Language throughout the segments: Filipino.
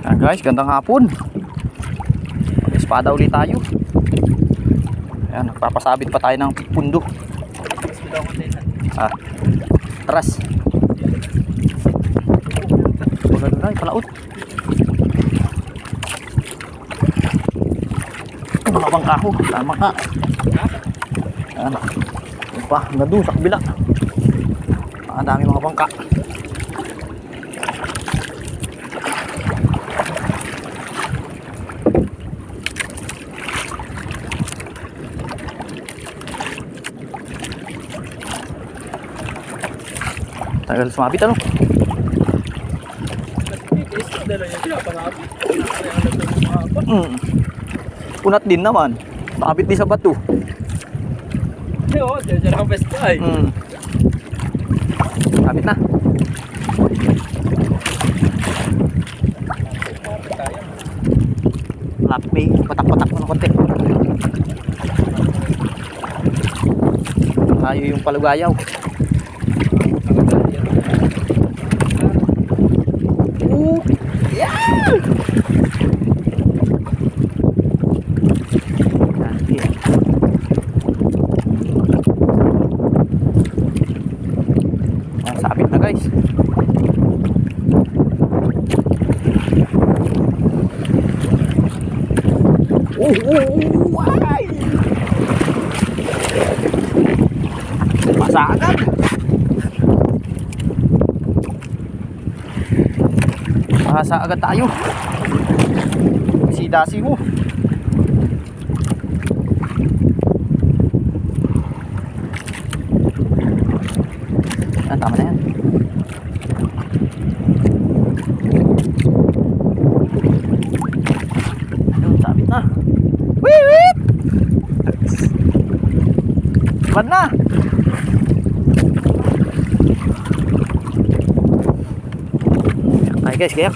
Ayan guys, gandang hapon. Espada ulit tayo. Ayan, nagpapasabit pa tayo ng pundo. Taras. Maganda na, palaot. Mga bangka ko, tama ka. Ayan, pa, hanggang doon sa kabila. Ang dami mga bangka. Tagal sumabit ano? Punat din naman. Sumabit din sa bato. Oo, dyan ang best guy. Sumabit na. Lapit may patak-patak mo ng konti. Tayo yung palugayaw. Sabit na guys. Ay! Pasa agad. Pasa agad tayo. Dasi mo. Yan, tama na yan. Yun, sabit na. Wiwit! Bad na. Ay guys, kaya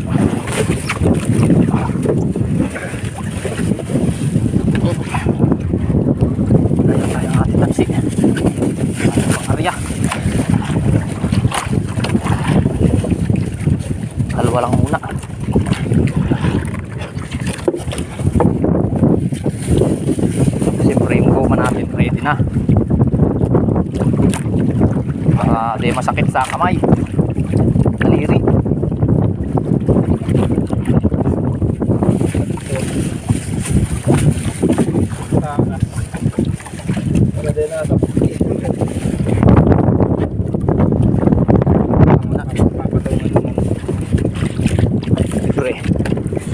dalawa lang muna. Siyempre yung goma natin ready na para di masakit sa kamay, daliri.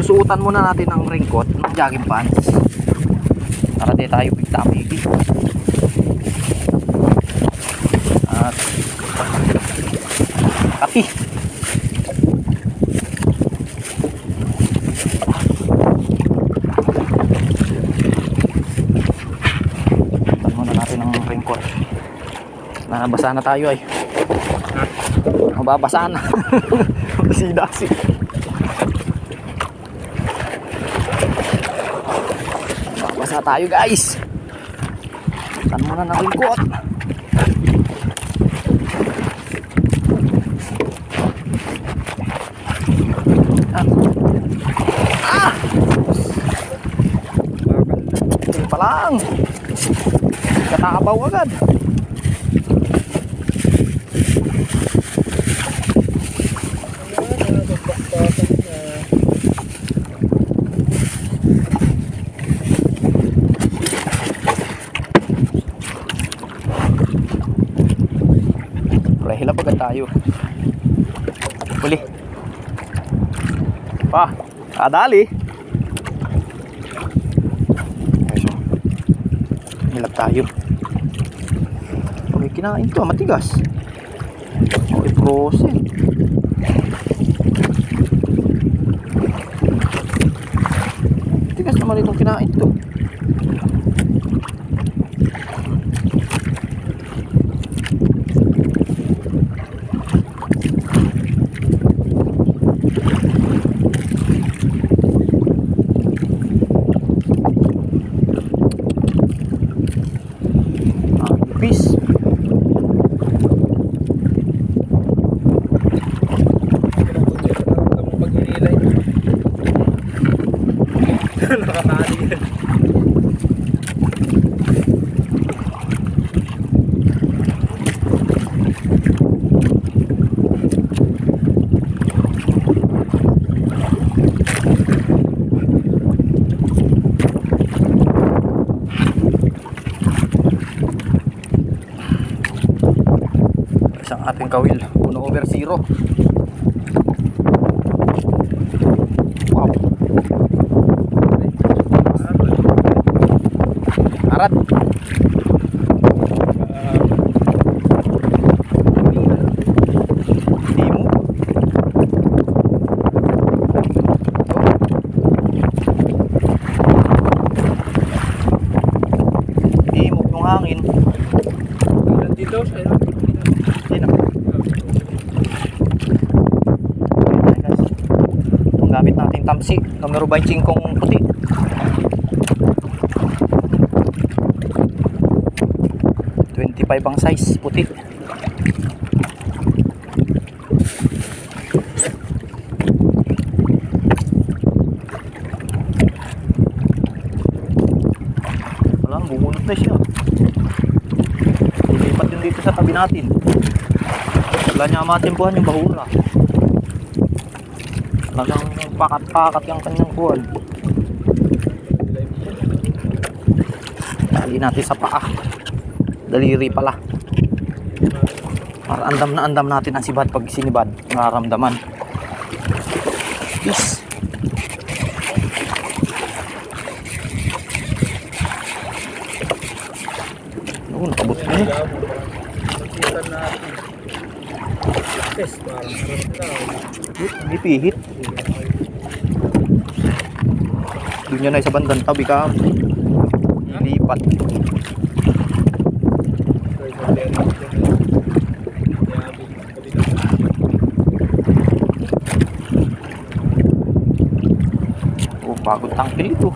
Susuotan muna natin ang raincoat, ng jogging pants para di tayo bigta-bigi. At kapi. Susuotan muna natin ang raincoat. Nabasa na tayo ay. Mababasa na. Dasi-dasi. Basa tayo guys. Tan muna ng raincoat. Ito pa lang. Katabaw agad. Hilap agad tayo. Huli. Pa, kadali. Okay, so hilap tayo. Okay, kinain to, matigas. Okay, frozen. Matigas naman itong kinain to. Peace. Nakatali yan. Isang ating kawil, 1/0. Wow. Arat. Timo. Timo yung hangin. Dito, sa'yo. Sino? Itong gamit natin tamsi, numero 25 puti. Ang size, puti. Wala, bumunot na siya. Lilipat yun dito sa tabi natin. Wala niya matimpuhan yung bahura. Talagang pakat-pakat yung kanyang kuwan. Tali natin sa paa. Daliri pala. Para andam natin ang sibad pag sinibad. Nararamdaman. Peace. Oo, nakabot na eh. Pagkitan natin. Test, parang harap daw. Hindi pihit. Doon niya na sa bandang tabi ka. Ilipat. Oh, bagong tangkil ito.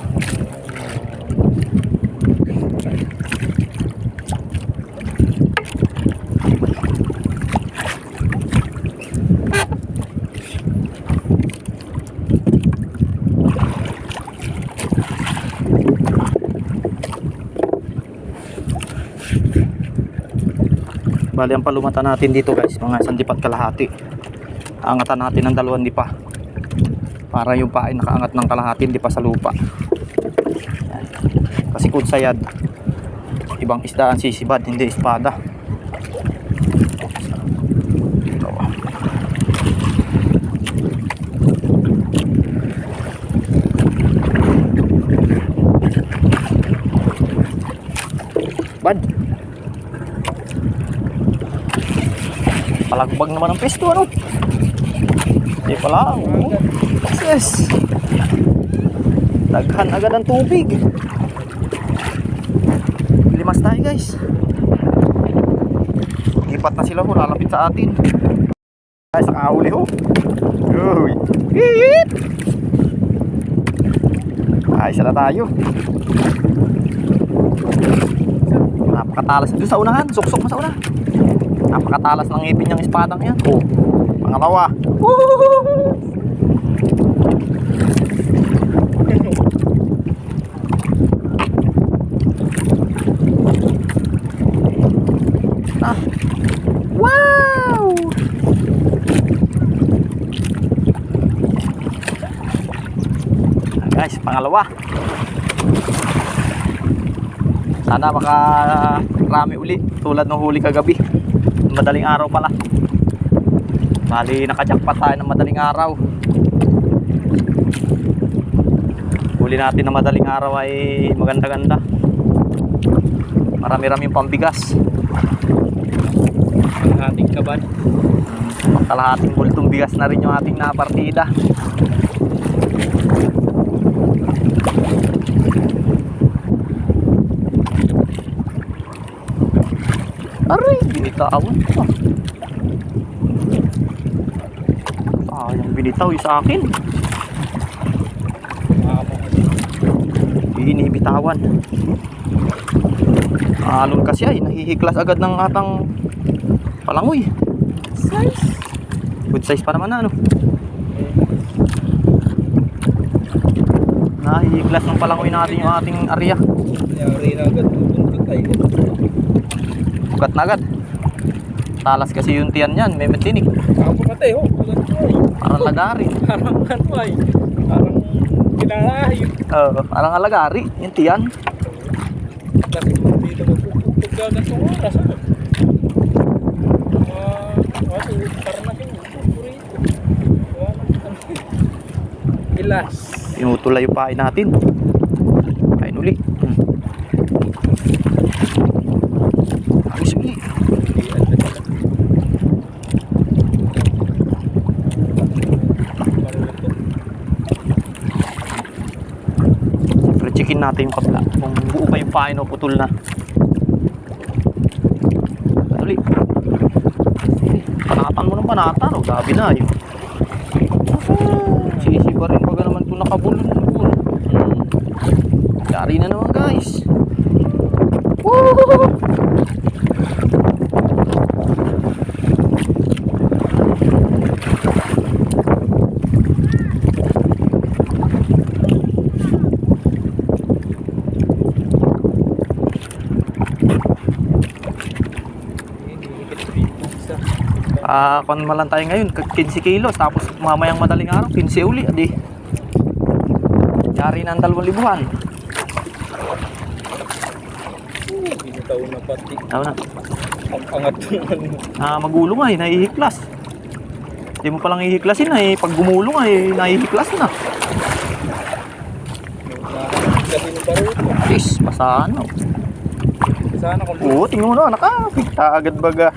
Bali ang palumata natin dito guys, mga 1 dipat kalahati. Angatan natin ng 2 dipa. Para yung paa ay nakaangat ng kalahati, hindi pa sa lupa. Yan. Kasi kung sayad, ibang isda ang sisibad, hindi espada. Bad. Palagbag naman ang pesto, ano? Hindi pala, oh. Yes. Daghan agad ang tubig. Limas tayo guys. Lipat na sila ho, lalapit sa atin. Guys, nakahuli ho. Uy. Hit. Ay, isa na tayo. Napakatalas. Doon sa unahan, suksok mo sa una. Napakatalas ng ngipin niyang espadang yan. Oh, pangalawa. Woo! Ah. Wow! Guys, pangalawa. Sana makarami uli tulad ng huli kagabi. Madaling araw pala. Bali nakajakpat tayo ng madaling araw. Huli natin ng madaling araw ay maganda-ganda. Marami-raming pambigas. Ating kaban. Kalahating bultong bigas na rin yung ating napartida. Aray, binitawan pa. Sayang binitaw yung sa akin. Binibitawan. Alon kasi ay nahihiklas agad ng atang palangoy. Size. Good size pa naman na ano. Na hihiglas ng palangoy natin yung ating area. Yari na agad. Buntot ay. Ugat na agad. Talas kasi yung tiyan yan, may matinik. Ako matay ho. Bulan ko ay. Parang lagari. Parang ano ay. Parang kinalayo. Parang alagari, yung tiyan. Kasi dito magpupugtog ka agad ng oras. Ano? Parang nakin. Ilas. Tinutulay yung pain natin. Pain uli. Ayos uli. Checkin natin yung kabla. Kung buo pa yung pain o putol na. Pain uli. Panatan mo ng panatan. O, gabi na yun. Sisiba rin baga naman ito nakabulon. Yari na naman guys. Woo! Kung malang tayo ngayon 15 kilos tapos mamayang madaling araw 15 uli adi. Yari na ang 2,000. Binitaw na pati. Tama na. Ang angat ng ano. Magulong ay nahihiklas. Hindi mo palang hihiklasin ay pag gumulong ay nahihiklas na. Kasi ni Baruto. Yes, pasano. Sana kung Oo, tingnan mo na nakapita agad baga.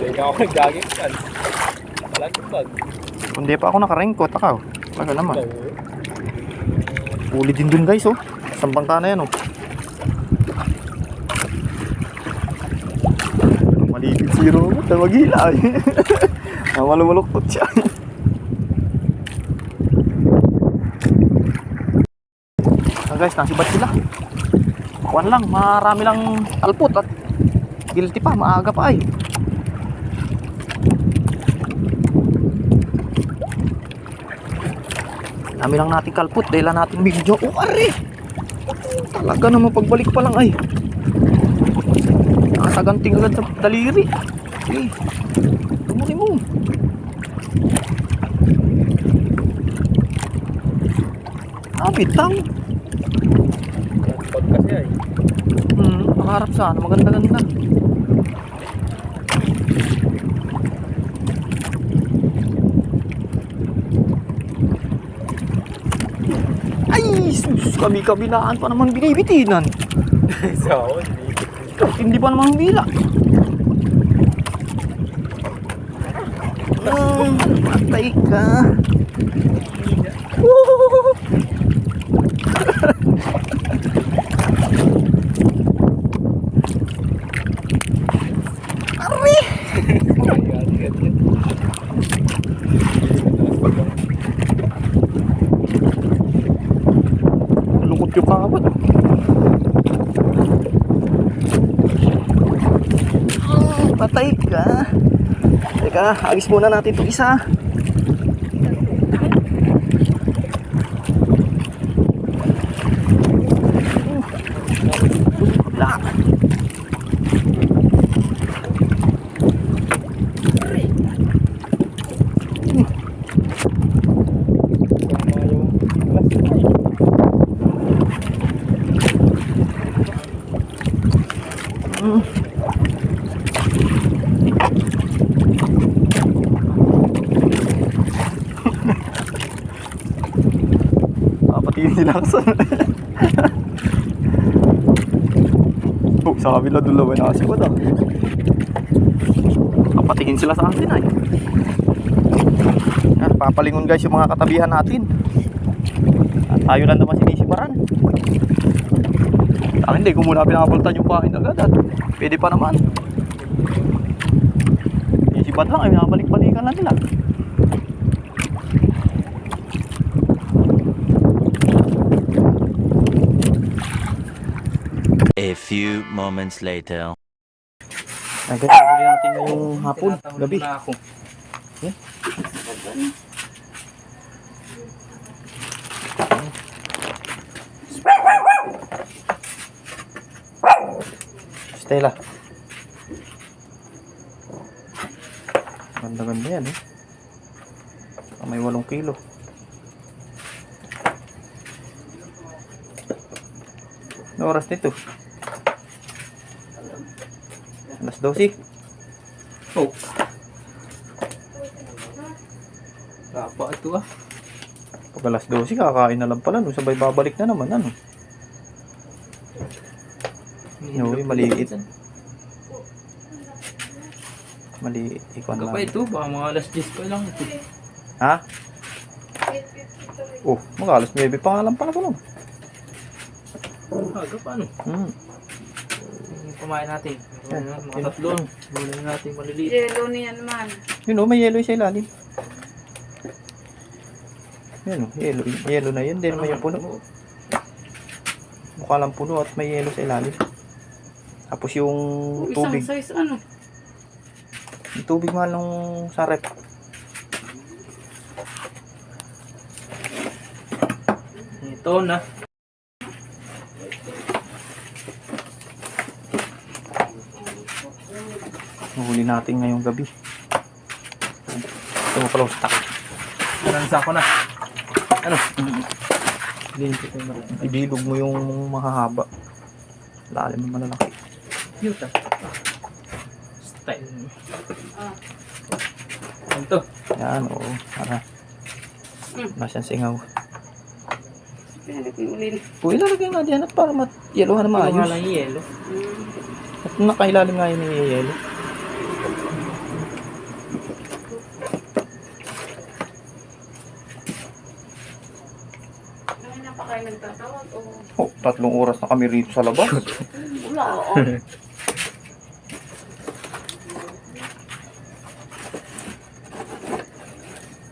hindi ako nagdaging kan. Malaging bag. Hindi pa ako nakarengkot ako. Baga naman. Ikaw, Uli din dun guys oh. Sambang na yan oh. Malipit si Robot na maghila ay. Malumaluktot siya. Guys, nasibat sila. Kuwan lang, marami lang alput at guilty pa, maaga pa ay. Dami lang natin kalput dahil lang natin video. Oh, ari! Talaga naman pagbalik pa lang ay. Nakasaganting agad sa daliri. Okay. Tumuli mo. Bitang. pag kasi ay. Nakaharap sana, maganda-ganda. Ay, sus, kami-kabinaan pa naman binibitinan. So, Hindi pa naman humila. Patay ka. Woo! Ari! Lungkot yung kakabot. Patay ka. Teka, agis muna natin itong isa. Wala. Papatingin sila kasi. Oh, sa kabila doon lang na kasi ko daw. Papatingin sila sa atin ay. Papalingon guys yung mga katabihan natin. At tayo lang naman sinisiparan. Saka hindi ko muna pinapalitan yung pain agad at pwede pa naman. Sinisipat lang ay pinapalik-balikan lang nila. A few moments later. Agad huli natin ngayong hapon, gabi. tela. Ganda-ganda yan eh. May 8 kilo. Ano oras nito? Alas 12. Oh. Kapa ito ah. Pag alas 12, kakain na lang pala. No? Sabay babalik na naman. Ano? Uy, maliit. Maliit. Ikon Kapa lang. ito, baka mga alas 10 pa lang ito. Ha? Oh, mga alas 9 pa nga lang pala ko lang. Aga pa ano? Yung kumain natin. Yan. Mga tatlo. Muna natin maliliit. Yellow niyan man. Yun oh, may yellow sa ilalim. Yan oh, yellow. Yellow na yun. Then may puno. Mukha lang puno at may yellow sa ilalim. Tapos yung Isang tubig. size ano. Yung tubig nga nung sa rep. Ito na. Nahuli natin ngayong gabi. Ito mo pala sa takot. Nansa ko na. Ano? Hindi ko ito malaki. Ibilog mo yung mahahaba. Lalim mo malalaki. Cute ah. Style niya. Ah. Ano to? Yan, oo. Para. Nasaan singaw. Pinalik yung ulin. Uy, ilalagay nga dyan at para mat-yelohan na Yung maayos. lang yellow. At nakailalim nga yun yung yelo. Ngayon na pa kayo nagtatawag o Oh, 3 oras na kami rito sa labas. wala o.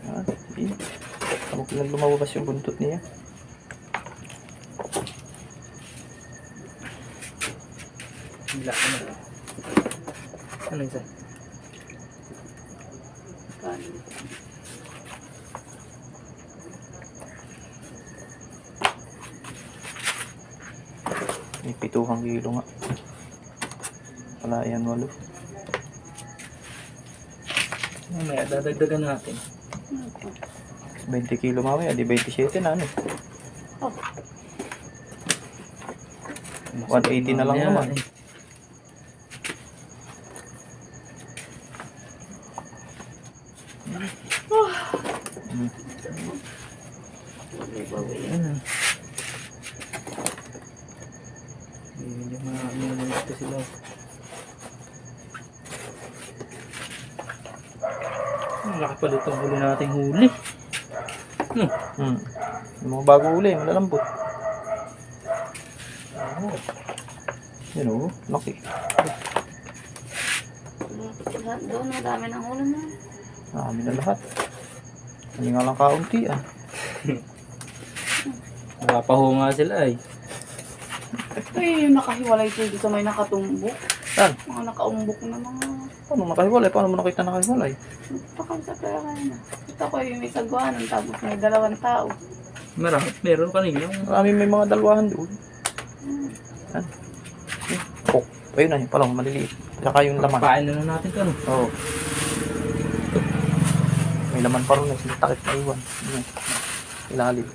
Yan, sige. Huwag lang lumabas yung buntot niya. Bila ano. Ano isa? May 7 kilo nga. Wala yan, 8. Mamaya dadagdagan natin. 20 kilo mamaya, di 27 na ano. Oh. 180 na lang Mamaya, naman. eh. Mm. Hindi mga ito sila. Ang laki pala itong huli nating huli. Hmm. Yung mga bago uli, malalambot. Oh. Yun o, laki. Lahat doon, madami ng ulam na. Marami na lahat. Hindi nga lang kaunti ah. Nakapaho nga sila eh. Ay, nakahiwalay ito dito sa may nakatumbok. Saan? Mga nakaumbok na mga... Paano nakahiwalay? Paano mo nakita nakahiwalay? Pakam sa kaya kayo na. Ito ko yung may sagwanan, tapos may 2 tao. Meron kanina. Marami may mga dalwahan doon. Yan. Oh, ayun na, yung palang maliliit. Saka yung laman. Papain na natin ito. Ano? Oo. May laman pa rin na sila takip na iwan. Yan. Ilalim.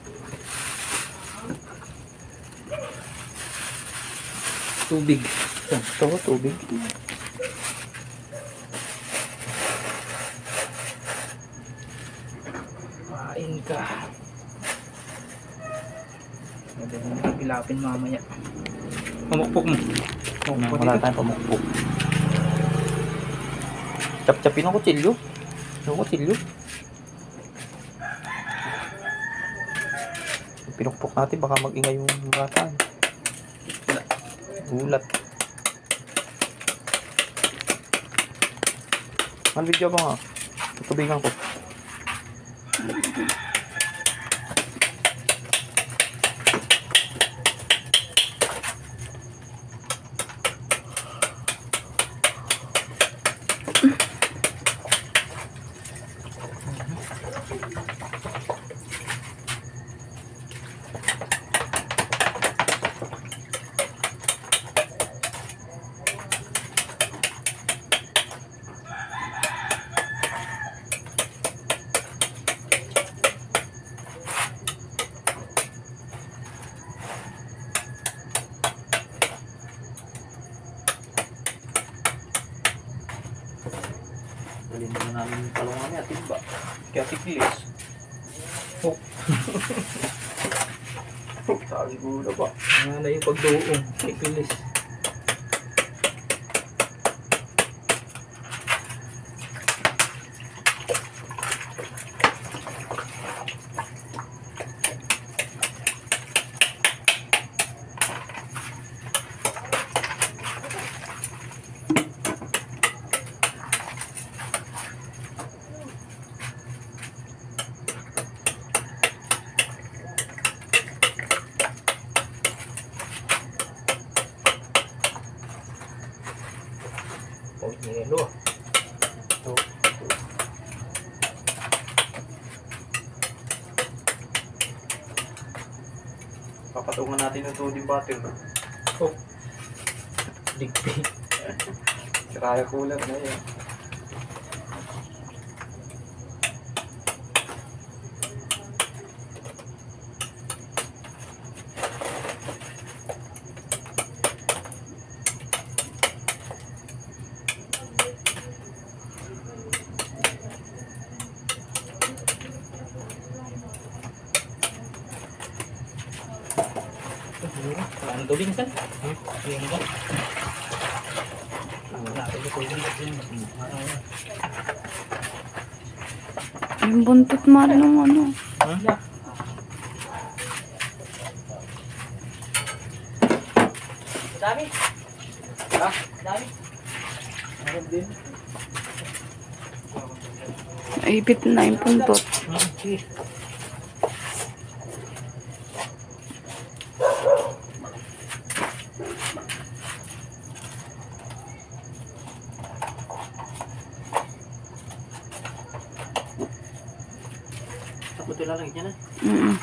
Tubig. Ito, tubig. Pain ka. Madali na pilapin mamaya. Pamukpok mo. Wala tayong pamukpok. Chap-chapin ang kutsilyo. Yung kutsilyo. Pinukpok natin, baka mag-ingay yung bata. Gulat. Ang video ba nga? Tutubigan ko. Sabi siguro pa. Nga na yung pagdoong. Ipilis. Oh, yelo. Papatungan natin yung sodium butter. Oh. Digpi. Sira yung cooler na yan. Ano daw din, San? Yan ba? Natin ito yung Yung buntot man nung ano. Dami. Ha? Dami. Meron din. Ipit na yung buntot. Sige. Takot lang yan, ha? Mm.